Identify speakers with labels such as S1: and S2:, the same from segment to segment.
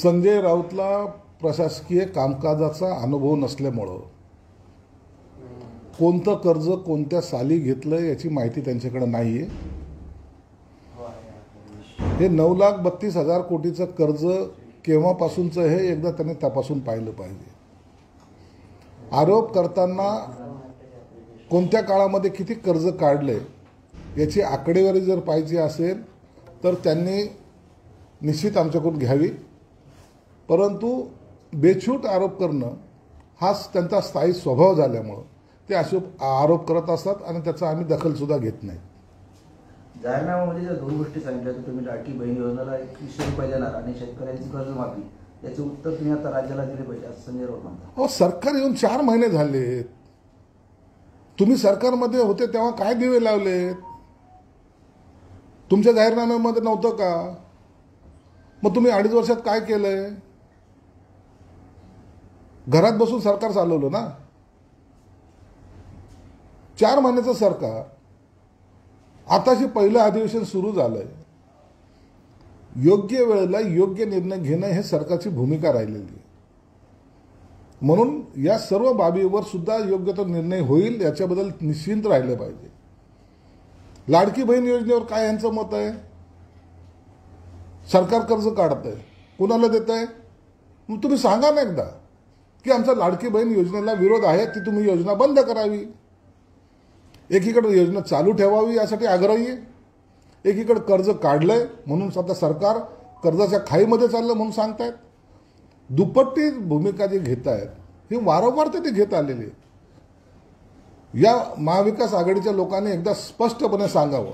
S1: संजय राऊतला प्रशासकीय कामकाजाचा अनुभव नसल्यामुळं कोणतं कर्ज कोणत्या साली घेतलं याची माहिती त्यांच्याकडे नाही आहे. हे 9,32,000 कोटीचं कर्ज केव्हापासूनचं हे एकदा त्यांनी तपासून पाहिलं पाहिजे. आरोप करताना कोणत्या काळामध्ये किती कर्ज काढले याची आकडेवारी जर पाहिजे असेल तर त्यांनी निश्चित आमच्याकडून घ्यावी. परंतु बेछूट आरोप करणं हाच त्यांचा स्थायी स्वभाव झाल्यामुळं ते असे आरोप करत असतात आणि त्याचा आम्ही दखलसुद्धा घेत नाही.
S2: जाहीरनाम्यामध्ये ज्या दोन गोष्टी सांगितल्या तर तुम्ही लाडकी बहीण योजनेला 2100 रुपये देणार आणि शेतकऱ्यांची कर्जमाफी याचे उत्तर तुम्ही आता राज्याला दिले पाहिजे असं संजय राऊत म्हणतात.
S1: हो, सरकार येऊन 4 महिने झाले. तुम्ही सरकारमध्ये होते तेव्हा काय दिवे लावलेत? तुमच्या जाहीरनाम्यामध्ये नव्हतं का? मग तुम्ही 2.5 वर्षात काय केलंय? घरात बसून सरकार चालवलं ना. 4 महिन्याचं सरकार आताशी पहिलं अधिवेशन सुरू झालंय. योग्य वेळेला योग्य निर्णय घेणं हे सरकारची भूमिका राहिलेली आहे. म्हणून या सर्व बाबीवर सुद्धा योग्य तो निर्णय होईल याच्याबद्दल निश्चिंत राहिले पाहिजे. लाडकी बहीण योजनेवर काय यांचं मत आहे? सरकार कर्ज काढतंय, कुणाला देत आहे? मग तुम्ही सांगा ना एकदा की आमचा लाडकी बहीण योजनेला विरोध आहे, ती तुम्ही योजना बंद करावी. एकीकडे योजना चालू ठेवावी यासाठी आग्रही आहे, एकीकडे कर्ज काढलंय म्हणून आता सरकार कर्जाच्या खाईमध्ये चाललं म्हणून सांगतायत. दुपट्टी भूमिका जी घेत आहेत ही वारंवार ते घेत आलेली आहे. या महाविकास आघाडीच्या लोकांनी एकदा स्पष्टपणे सांगावं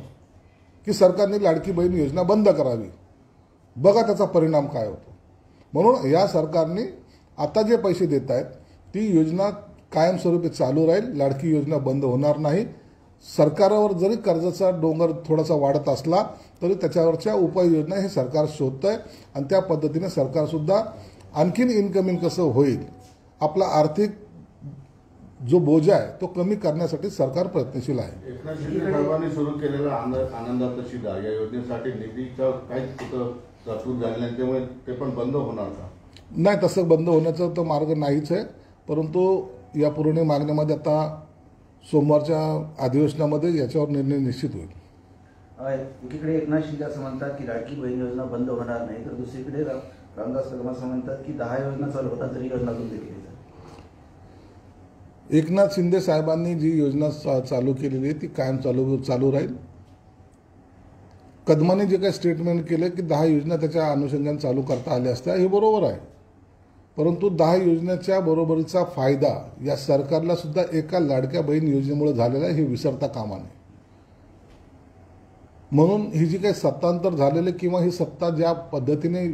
S1: की सरकारने लाडकी बहीण योजना बंद करावी. बघा त्याचा परिणाम काय होतो. म्हणून या सरकारने आता जे पैसे देत आहेत ती योजना कायमस्वरूपी चालू राहील. लाडकी योजना बंद होणार नाही. सरकारावर जरी कर्जाचा डोंगर थोडासा वाढत असला तरी त्याच्यावरच्या उपाययोजना हे सरकार शोधतंय आणि त्या पद्धतीने सरकारसुद्धा आणखीन इन्कमिंग कसं होईल, आपला आर्थिक जो बोजा आहे तो कमी करण्यासाठी सरकार प्रयत्नशील आहे.
S3: एकनाथ शिंदे साहेबांनी सुरू केलेला आनंदाचा शिधा या योजनेसाठी निधीचा काहीच तरतूद झाली नाही, त्यामुळे ते पण बंद होणार का?
S1: नाही, तसं बंद होण्याचा तर मार्ग नाहीच आहे. परंतु या पूर्ण मागण्यामध्ये आता सोमवारच्या अधिवेशनामध्ये याच्यावर निर्णय निश्चित होईल.
S2: एकीकडे एकनाथ शिंदे असं म्हणतात की लाडकी बहीण योजना बंद होणार नाही, तर दुसरीकडे रामदास कदम असं म्हणतात की 10 योजना चालू होतात तरी योजना बंद केली जाते.
S1: एकनाथ शिंदे साहेबांनी जी योजना चालू केलेली आहे ती कायम चालू राहील. कदमाने जे काही स्टेटमेंट केलं की 10 योजना त्याच्या अनुषंगाने चालू करता आल्या असत्या, हे बरोबर आहे. परंतु 10 योजनेच्या बरोबरीचा फायदा या सरकारला सुद्धा एका लाडक्या बहीण योजनेमुळे झालेला आहे हे विसरता कामा नये. म्हणून ही जी काही सत्तांतर झालेले किंवा ही सत्ता ज्या पद्धतीने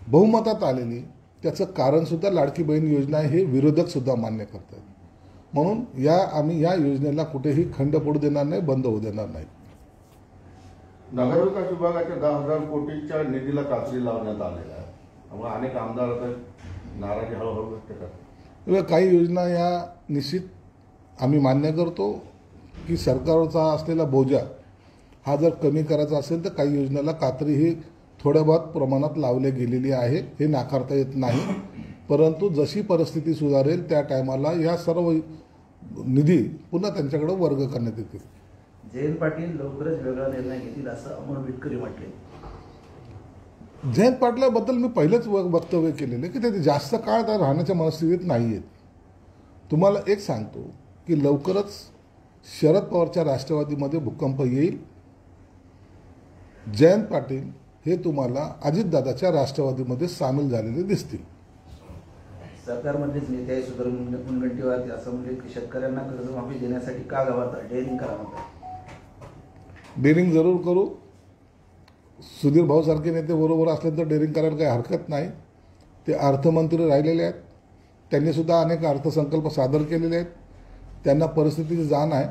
S1: बहुमतात आलेली त्याचं कारण सुद्धा लाडकी बहीण योजना आहे हे विरोधक सुद्धा मान्य करतात. म्हणून आम्ही या योजनेला कुठेही खंड पडू देणार नाही, बंद होऊ देणार नाही.
S3: नगरविकास विभागाच्या 10,000 कोटीच्या निधीला कात्री लावण्यात आलेला आहे, त्यामुळे अनेक आमदार आता नाराजी हळूहळू व्यक्त करतात.
S1: काही योजना या निश्चित आम्ही मान्य करतो की सरकारचा असलेला बोजा हा जर कमी करायचा असेल तर काही योजनेला कात्री ही थोड्या बहुत प्रमाणात लावली गेलेली आहे, हे नाकारता येत नाही. परंतु जशी परिस्थिती सुधारेल त्या टायमाला या सर्व निधी पुन्हा त्यांच्याकडे वर्ग करण्यात येतील.
S2: जयंत पाटील लवकरच वेगळा निर्णय घेतील असं अमोल विटकरी म्हटले.
S1: जयंत पाटलाबद्दल मी पहिलेच वक्तव्य केलेले की ते जास्त काळ त्या राहण्याच्या मनस्थितीत नाही आहेत. तुम्हाला एक सांगतो की लवकरच शरद पवारच्या राष्ट्रवादीमध्ये भूकंप येईल. जयंत पाटील हे तुम्हाला अजितदादाच्या राष्ट्रवादीमध्ये सामील झालेले दिसतील.
S2: सरकारमध्येच नेते सुधीर मुनगंटीवार असं म्हणजे की शेतकऱ्यांना कर्जमाफी देण्यासाठी का गावात डेअरिंग करा म्हणतात.
S1: डेअरिंग जरूर करू. सुधीर भाऊसारखे नेते बरोबर असल्यानंतर डेअरिंग करायला काही हरकत नाही. ते अर्थमंत्री राहिलेले आहेत, त्यांनीसुद्धा अनेक अर्थसंकल्प सादर केलेले आहेत. त्यांना परिस्थितीची जाण आहे,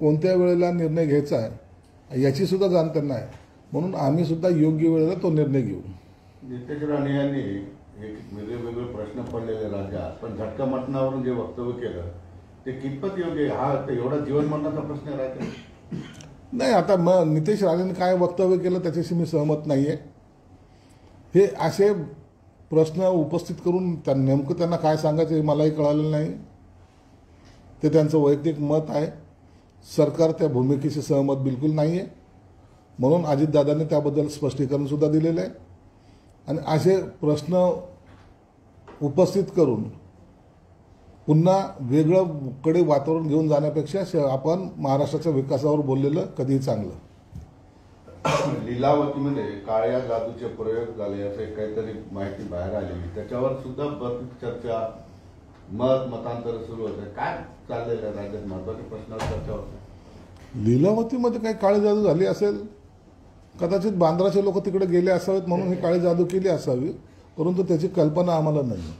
S1: कोणत्या वेळेला निर्णय घ्यायचा आहे याचीसुद्धा जाण त्यांना आहे. म्हणून आम्हीसुद्धा योग्य वेळेला तो निर्णय घेऊ.
S3: नितेश राणे यांनी वेगवेगळे प्रश्न पडलेले राज्यात, पण झटका मटणावरून जे वक्तव्य केलं ते कितपत योग्य आहे? हा एवढा जीवनमरणाचा प्रश्न राहतो.
S1: नाही, आता मग नितेश राणेंनी काय वक्तव्य केलं त्याच्याशी मी सहमत नाही आहे. हे असे प्रश्न उपस्थित करून नेमकं त्यांना काय सांगायचं हे मलाही कळालेलं नाही. ते त्यांचं वैयक्तिक मत आहे. सरकार त्या भूमिकेशी सहमत बिलकुल नाही आहे. म्हणून अजितदादांनी त्याबद्दल स्पष्टीकरण सुद्धा दिलेलं आहे. आणि असे प्रश्न उपस्थित करून पुन्हा वेगळं कडे वातावरण घेऊन जाण्यापेक्षा आपण महाराष्ट्राच्या विकासावर बोललेलं कधीही चांगलं.
S3: लीलावतीमध्ये काळ्या जादूचे प्रयोग झाले असे काहीतरी माहिती बाहेर आलेली, त्याच्यावर सुद्धा बरीच चर्चा, मतांतर सुरू होते. काय चाललेलं आहे राज्यात महत्वाच्या प्रश्नावर चर्चा होते.
S1: लीलावतीमध्ये काही काळी जादू झाली असेल, कदाचित बांद्राचे लोक तिकडे गेले असावेत म्हणून ही काळी जादू केली असावी, परंतु त्याची कल्पना आम्हाला नाही.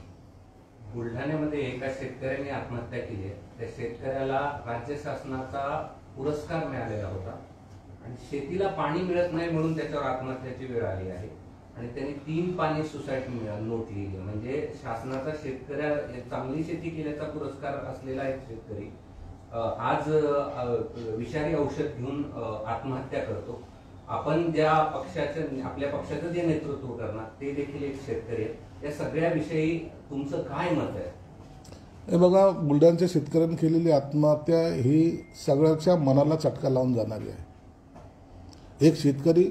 S4: बुलढाण्यामध्ये एका शेतकऱ्याने आत्महत्या केली आहे. त्या शेतकऱ्याला राज्य शासनाचा पुरस्कार मिळालेला होता आणि शेतीला पाणी मिळत नाही म्हणून त्याच्यावर आत्महत्याची वेळ आली आहे आणि त्यांनी 3 पाणी सुसाईड नोट लिहिली. म्हणजे शासनाचा शेतकऱ्या चांगली शेती केल्याचा पुरस्कार असलेला एक शेतकरी आज विषारी औषध घेऊन आत्महत्या करतो. आपण ज्या पक्षाचं, आपल्या पक्षाचं जे नेतृत्व करणार ते देखील एक शेतकरी आहे. या सगळ्याविषयी तुमचं काय मत आहे?
S1: हे बघा, बुलढाण्याच्या शेतकऱ्यांनी केलेली आत्महत्या ही सगळ्याच्या मनाला चटका लावून जाणारी आहे. एक शेतकरी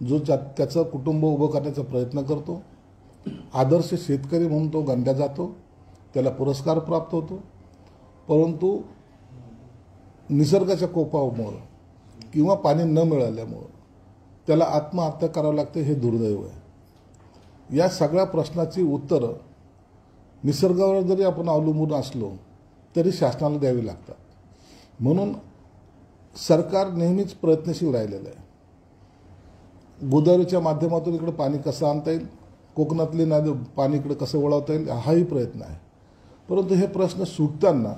S1: जो त्याचं कुटुंब उभं करण्याचा प्रयत्न करतो, आदर्श शेतकरी म्हणून तो गणला जातो, त्याला पुरस्कार प्राप्त होतो, परंतु निसर्गाच्या कोपामुळं किंवा पाणी न मिळाल्यामुळं त्याला आत्महत्या करावं लागते. हे दुर्दैव आहे. या सगळ्या प्रश्नाची उत्तरं निसर्गावर जरी आपण अवलंबून असलो तरी शासनाला द्यावी लागतात. म्हणून सरकार नेहमीच प्रयत्नशील राहिलेलं आहे. गोदावरीच्या माध्यमातून इकडे पाणी कसं आणता येईल, कोकणातले नदी पाणी इकडे कसं वळवता येईल, हाही प्रयत्न आहे. परंतु हे प्रश्न सुटताना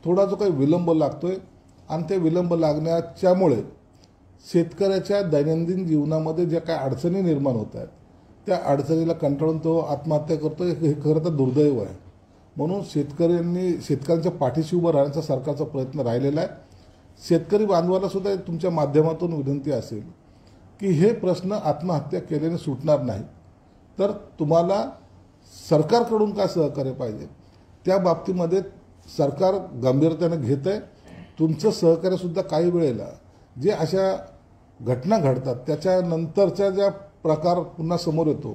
S1: थोडा जो काही विलंब लागतोय आणि ते विलंब लागण्याच्यामुळे शेतकऱ्याच्या दैनंदिन जीवनामध्ये ज्या काही अडचणी निर्माण होत आहेत त्या अडचणीला कंटाळून तो आत्महत्या करतो. हे खरं तर दुर्दैव आहे. म्हणून शेतकऱ्यांच्या पाठीशी उभं राहण्याचा सरकारचा प्रयत्न राहिलेला आहे. शेतकरी बांधवाला सुद्धा तुमच्या माध्यमातून विनंती असेल की हे प्रश्न आत्महत्या केल्याने सुटणार नाही, तर तुम्हाला सरकारकडून काय सहकार्य पाहिजे त्या बाबतीमध्ये सरकार गांभीर्याने घेत आहे. तुमचं सहकार्यसुद्धा काही वेळेला जे अशा घटना घडतात त्याच्यानंतरच्या ज्या प्रकार पुन्हा समोर येतो,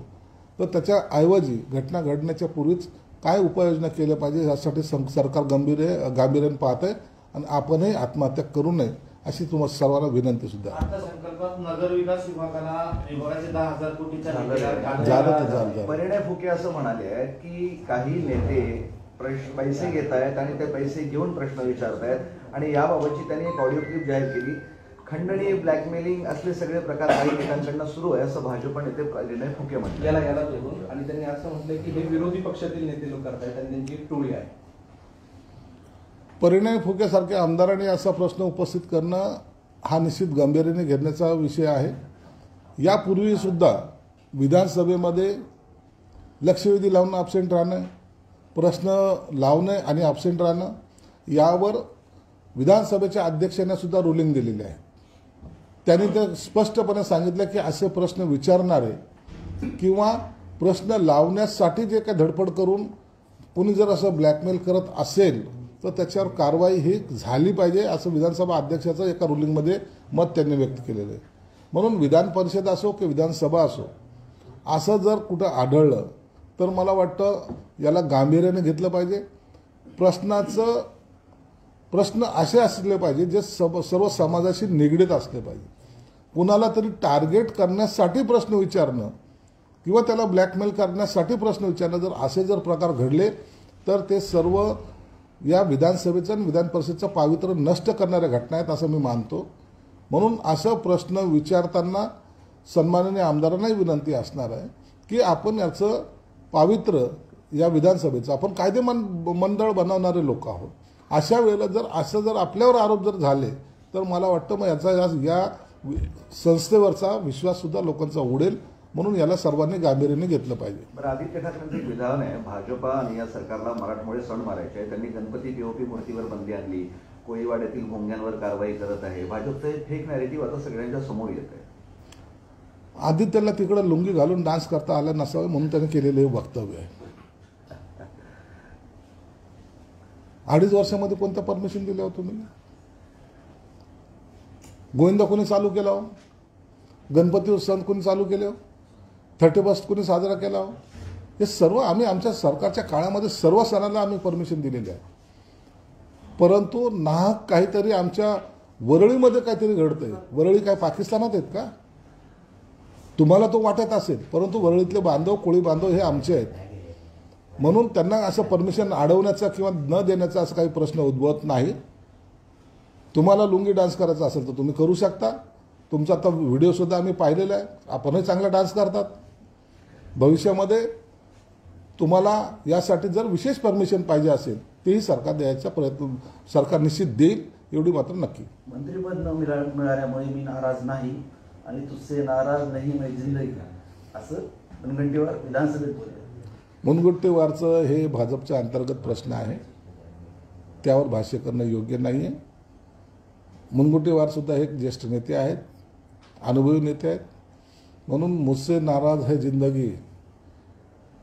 S1: तर त्याच्याऐवजी घटना घडण्याच्या पूर्वीच काय उपाययोजना केल्या पाहिजे यासाठी सरकार गांभीर्याने पाहत आहे आणि आपणही आत्महत्या करू नये अशी तुम्हाला सर्वांना विनंती सुद्धा आहे.
S5: अर्थसंकल्पात नगरविकास विभागाचे 10,000 कोटीचा
S1: झालं.
S2: परिणय फुके असं म्हणाले आहेत की काही नेते पैसे घेत आहेत आणि ते पैसे घेऊन प्रश्न विचारत आहेत आणि याबाबतची त्यांनी एक ऑडिओ क्लिप जाहीर केली. खंडणी, ब्लॅकमेलिंग असले सगळे प्रकार काही नेत्यांकडनं सुरू आहे असं भाजप नेते परिणय फुके म्हणतात.
S5: याला धरून आणि त्यांनी असं म्हटलंय की हे विरोधी पक्षातील नेते लोक करतायत आणि त्यांची एक टोळी आहे.
S1: परिणय फुकेसारख्या आमदारांनी असा प्रश्न उपस्थित करणं हा निश्चित गांभीर्याने घेण्याचा विषय आहे. यापूर्वी सुद्धा विधानसभेमध्ये लक्षवेधी लावून ॲबसेंट राहणं, प्रश्न लावणे आणि ॲबसेंट राहणं यावर विधानसभेच्या अध्यक्षांनी सुद्धा रुलिंग दिलेली आहे. त्यांनी ते स्पष्टपणे सांगितलं की असे प्रश्न विचारणारे किंवा प्रश्न लावण्यासाठी जे काही धडपड करून कुणी जर असं ब्लॅकमेल करत असेल तर त्याच्यावर कारवाई ही झाली पाहिजे असं विधानसभा अध्यक्षाचं एका रुलिंगमध्ये मत त्यांनी व्यक्त केलेलं आहे. म्हणून विधान परिषद असो की विधानसभा असो, असं जर कुठं आढळलं तर मला वाटतं याला गांभीर्याने घेतलं पाहिजे. प्रश्न असे असले पाहिजे जे सर्व समाजाशी निगडीत असले पाहिजे. कुणाला तरी टार्गेट करण्यासाठी प्रश्न विचारणं किंवा त्याला ब्लॅकमेल करण्यासाठी प्रश्न विचारणं जर असे जर प्रकार घडले तर ते सर्व या विधानसभेचं आणि विधान परिषदेचं पावित्र्य नष्ट करणाऱ्या घटना आहेत असं मी मानतो. म्हणून असं प्रश्न विचारताना सन्माननीय आमदारांनाही विनंती असणार आहे की आपण याचं पावित्र्य या विधानसभेचं, आपण कायदे मंडळ बनवणारे लोक आहोत, अशा वेळेला जर आपल्यावर आरोप जर झाले तर मला वाटतं मग या संस्थेवरचा विश्वास सुद्धा लोकांचा उडेल. म्हणून याला सर्वांनी गांभीर्याने घेतलं पाहिजे.
S2: बरं, आदित्य ठाकरेंचं एक विधान आहे, भाजपा आणि या सरकारला मराठमोळे सण मारायचे आहे. त्यांनी गणपती पीओपी मूर्तीवर बंदी आणली, कोळीवाड्यातील भोंग्यांवर कारवाई करत आहे. भाजपचं फेक नॅरेटिव्ह आता सगळ्यांच्या समोर येत आहे.
S1: आदित्यला तिकडं लुंगी घालून डान्स करता आला नसावं म्हणून त्याने केलेलं हे वक्तव्य आहे. 2.5 वर्षामध्ये कोणतं परमिशन दिलं हो तुम्ही? गोविंदा कोणी चालू केला हो? गणपती उत्सव कोणी चालू केले हो? 31 कोणी साजरा केला हो? हे सर्व आम्ही आमच्या सरकारच्या काळामध्ये सर्व सणाला आम्ही परमिशन दिलेली आहे. परंतु नाहक काहीतरी आमच्या वरळीमध्ये काहीतरी घडतंय. वरळी काय पाकिस्तानात आहेत का? तुम्हाला तो वाटत असेल, परंतु वरळीतले बांधव, कोळी बांधव हे आमचे आहेत. म्हणून त्यांना असं परमिशन अडवण्याचा किंवा न देण्याचा असं काही प्रश्न उद्भवत नाही. तुम्हाला लुंगी डान्स करायचा असेल तर तुम्ही करू शकता. तुमचा आता व्हिडिओसुद्धा आम्ही पाहिलेला आहे. आपणही चांगला डान्स करतात. भविष्यामध्ये तुम्हाला यासाठी जर विशेष परमिशन पाहिजे असेल तेही सरकार द्यायचा प्रयत्न सरकार निश्चित देईल, एवढी मात्र नक्की.
S6: मंत्रिपद न मिळाल्यामुळे मी नाराज नाही आणि तुझसे नाराज नाही मैं जिंदगी, असं मुनगंटीवार विधानसभेत बोलले.
S1: मुनगंटीवारचं हे भाजपच्या अंतर्गत प्रश्न आहे, त्यावर भाष्य करणं योग्य नाही आहे. मुनगंटीवार सुद्धा एक ज्येष्ठ नेते आहेत, अनुभवी नेते आहेत. म्हणून मुझसे नाराज है जिंदगी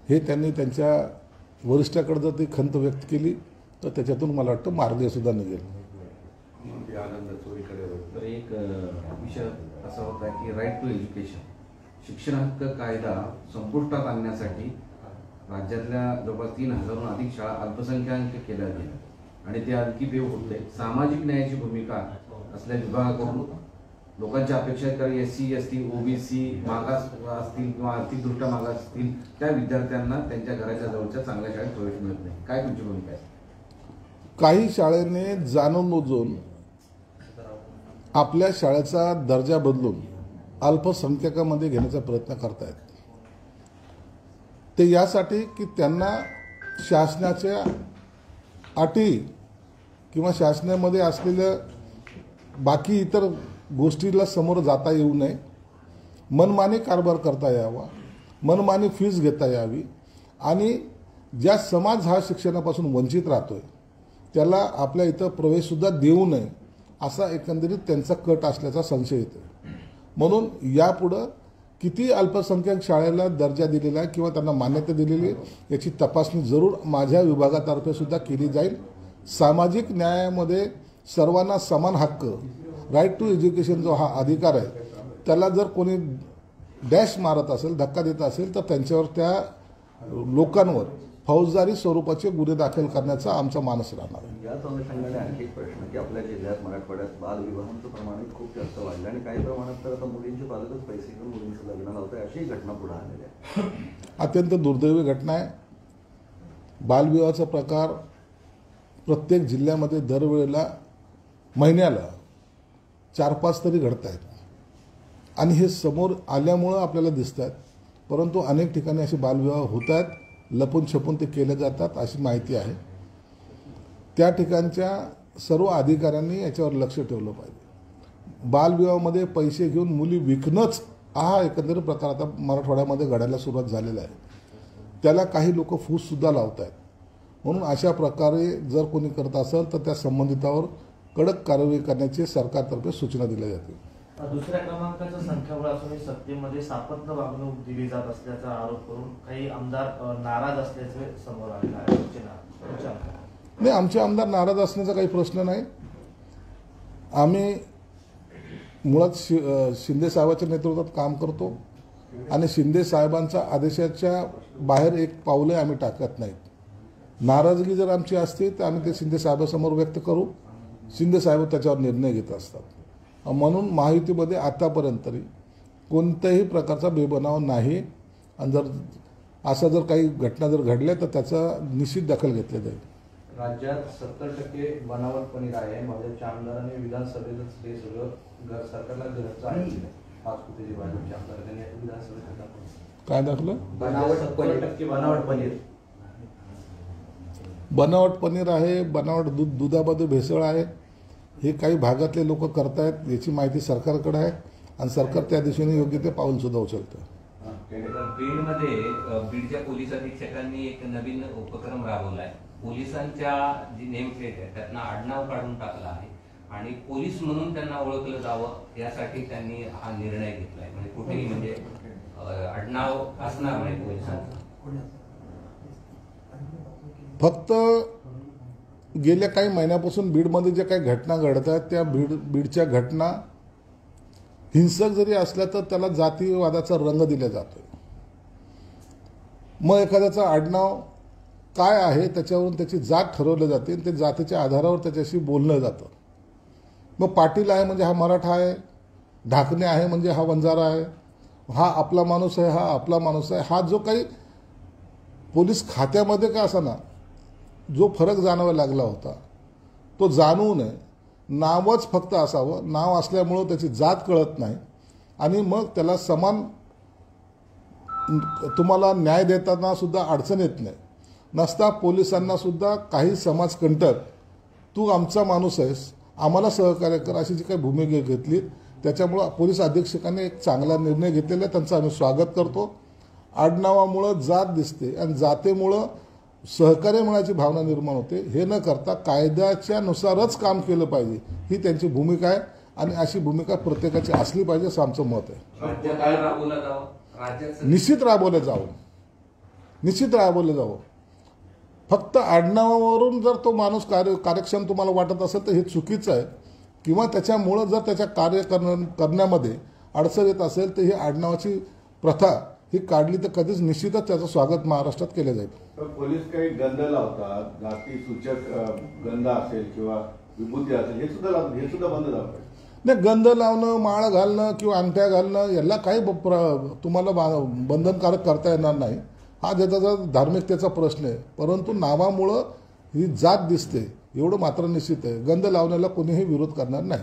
S1: हे त्यांनी त्यांच्या वरिष्ठाकडे जर ती खंत व्यक्त केली तर त्याच्यातून मला वाटतं मार्ग सुद्धा निघेल.
S7: तर एक विषय असा होता की राईट टू एज्युकेशन, शिक्षण हक्क कायदा संपुष्टात आणण्यासाठी राज्यातल्या जवळपास 3,000हून अधिक शाळा अल्पसंख्याक केल्या गेल्या आणि ते आणखी बेव होते. सामाजिक न्यायाची भूमिका असल्या विभागाकडून लोकांच्या अपेक्षा आहेत, कारण SC ST OBC मागास असतील किंवा आर्थिकदृष्ट्या मागास असतील त्या विद्यार्थ्यांना त्यांच्या घराच्या जवळच्या चांगल्या शाळेत प्रवेश मिळत नाही. काय तुमची भूमिका आहे?
S1: काही शाळेने जाणून बुजून आपल्या शाळेचा दर्जा बदलून अल्पसंख्याकामध्ये घेण्याचा प्रयत्न करतायत. ते यासाठी की त्यांना शासनाच्या अटी किंवा शासनामध्ये असलेल्या बाकी इतर गोष्टीला समोर जाता येऊ नये, मनमानी कारभार करता यावा, मनमानी फीस घेता यावी आणि ज्या समाज हा शिक्षणापासून वंचित राहतोय त्याला आपल्या इथं प्रवेशसुद्धा देऊ नये असा एकंदरीत त्यांचा कट असल्याचा संशय येतो. म्हणून यापुढं किती अल्पसंख्याक शाळेला दर्जा दिलेला आहे किंवा त्यांना मान्यता दिलेली आहे याची तपासणी जरूर माझ्या विभागातर्फे सुद्धा केली जाईल. सामाजिक न्यायामध्ये सर्वांना समान हक्क, राईट टू एज्युकेशन जो हा अधिकार आहे त्याला जर कोणी डॅश मारत असेल, धक्का देत असेल तर त्यांच्यावर त्या लोकांवर फौजदारी स्वरूपाचे गुन्हे दाखल करण्याचा आमचा मानस राहणार आहे.
S2: याच अनुषंगाने आणखी एक प्रश्न की आपल्या जिल्ह्यात मराठवाड्यात बालविवाहांचं प्रमाण खूप जास्त वाढलं आणि काही प्रमाणात तर आता मुलींचे पालकच पैसे घेऊन मुलींचं लग्न लावत आहे, अशी घटना पुढे आलेली आहे.
S1: अत्यंत दुर्दैवी घटना आहे. बालविवाहाचा प्रकार प्रत्येक जिल्ह्यामध्ये दरवेळेला महिन्याला 4-5 तरी घडत आहेत आणि हे समोर आल्यामुळं आपल्याला दिसत आहेत. परंतु अनेक ठिकाणी असे बालविवाह होत आहेत, लपून छपून ते केले जातात अशी माहिती आहे. त्या ठिकाणच्या सर्व अधिकाऱ्यांनी याच्यावर लक्ष ठेवलं पाहिजे. बालविवाहामध्ये पैसे घेऊन मुली विकणंच हा एकंदरीत प्रकार आता मराठवाड्यामध्ये घडायला सुरुवात झालेला आहे. त्याला काही लोक फूससुद्धा लावत आहेत. म्हणून अशा प्रकारे जर कोणी करत असेल तर त्या संबंधितावर कडक कारवाई करण्याची सरकारतर्फे सूचना दिल्या जातील.
S8: दुसऱ्या क्रमांकाचं संख्याबळ असूनही सत्तेमध्ये सापत्न वागणूक दिली जात असल्याचा आरोप करून काही आमदार नाराज असल्याचे समोर आलेलं आहे.
S1: नाही, आमचे आमदार नाराज असण्याचा काही प्रश्न नाही. आम्ही मुळात शिंदे साहेबांच्या नेतृत्वात काम करतो आणि शिंदे साहेबांच्या आदेशाच्या बाहेर एक पाऊलही आम्ही टाकत नाहीत. नाराजगी जर आमची असते तर आम्ही ते शिंदे साहेबांसमोर व्यक्त करू. शिंदे साहेब त्याच्यावर निर्णय घेत असतात. म्हणून महायुतीमध्ये आतापर्यंत तरी कोणत्याही प्रकारचा बेबनाव नाही आणि जर असा जर काही घटना जर घडल्या तर त्याचा निश्चित दखल घेतली जाईल.
S5: राज्यात 70% बनावट पनीर आहे. भाजपच्या आमदारांनी विधानसभेतच हे सगळं सरकारला घरचं आहे. 5 कोटीची भाजपच्या आमदारांनी विधानसभेत
S1: काय दाखलं?
S5: बनावट पनीर
S1: बनावट पनीर आहे, बनावट दुधामध्ये भेसळ आहे. हे काही भागातले लोक करतायत याची माहिती सरकारकडे आहे आणि सरकार त्या दिशेने योग्य ते पाऊल सुद्धा उचलतं.
S4: बीडमध्ये बीडच्या पोलीस अधीक्षकांनी एक नवीन उपक्रम राबवला आहे. पोलिसांच्या जी नेमप्लेट आहे त्यातनं आडनाव काढून टाकला आहे आणि पोलीस म्हणून त्यांना ओळखलं जावं यासाठी त्यांनी हा निर्णय घेतलाय. म्हणजे कुठेही म्हणजे आडनाव असणार नाही पोलिसांचं.
S1: फक्त गेल्या काही महिन्यापासून बीडमध्ये ज्या काही घटना घडत आहेत त्या बीडच्या घटना हिंसक जरी असल्या तर त्याला जातीवादाचा रंग दिला जातो. मग एखाद्याचं आडनाव काय आहे त्याच्यावरून त्याची जात ठरवली जाते आणि ते जातीच्या आधारावर त्याच्याशी बोललं जातं. मग पाटील आहे म्हणजे हा मराठा आहे, ढाकणे आहे म्हणजे हा वंजारा आहे, हा आपला माणूस आहे, हा आपला माणूस आहे. हा जो काही पोलीस खात्यामध्ये का असाना जो फरक जाणवायला लागला होता तो जाणवू नये. नावच फक्त असावं, नाव असल्यामुळं त्याची जात कळत नाही आणि मग त्याला समान तुम्हाला न्याय देताना सुद्धा अडचण येत नाही. नसता पोलिसांना सुद्धा काही समाजकंटक तू आमचा माणूस आहेस, आम्हाला सहकार्य कर अशी जी काही भूमिका घेतली त्याच्यामुळं पोलीस अधीक्षकांनी एक चांगला निर्णय घेतलेला आहे, त्यांचं आम्ही स्वागत करतो. आडनावामुळं जात दिसते आणि जातेमुळं सहकार्य मिळण्याची भावना निर्माण होते. हे न करता कायद्याच्या नुसारच काम केलं पाहिजे ही त्यांची भूमिका आहे आणि अशी भूमिका प्रत्येकाची असली पाहिजे असं आमचं मत आहे.
S4: राज्यात काय राबवलं जावं, राज्याचं
S1: निश्चित राबवलं जावं, निश्चित राबवलं जावं. फक्त आडनावावरून जर तो माणूस कार्यक्षम तुम्हाला वाटत असेल तर हे चुकीचं आहे किंवा त्याच्यामुळं जर त्याच्या कार्य करण्यामध्ये अडचण येत असेल तर ही आडनावाची प्रथा ही काढली तर कधीच निश्चितच त्याचं स्वागत महाराष्ट्रात केलं जाईल.
S3: तर पोलीस काही गंध लावतात, जाती सूचक गंध असेल किंवा विभूती असेल, हे सुद्धा बंद झालं पाहिजे.
S1: नाही, गंध लावणं, माळ घालणं किंवा अंगठ्या घालणं याला काही तुम्हाला बंधनकारक करता येणार नाही. हा त्याचा धार्मिकतेचा प्रश्न आहे. परंतु नावामुळं ही जात दिसते एवढं मात्र निश्चित आहे. गंध लावण्याला कोणीही विरोध करणार नाही.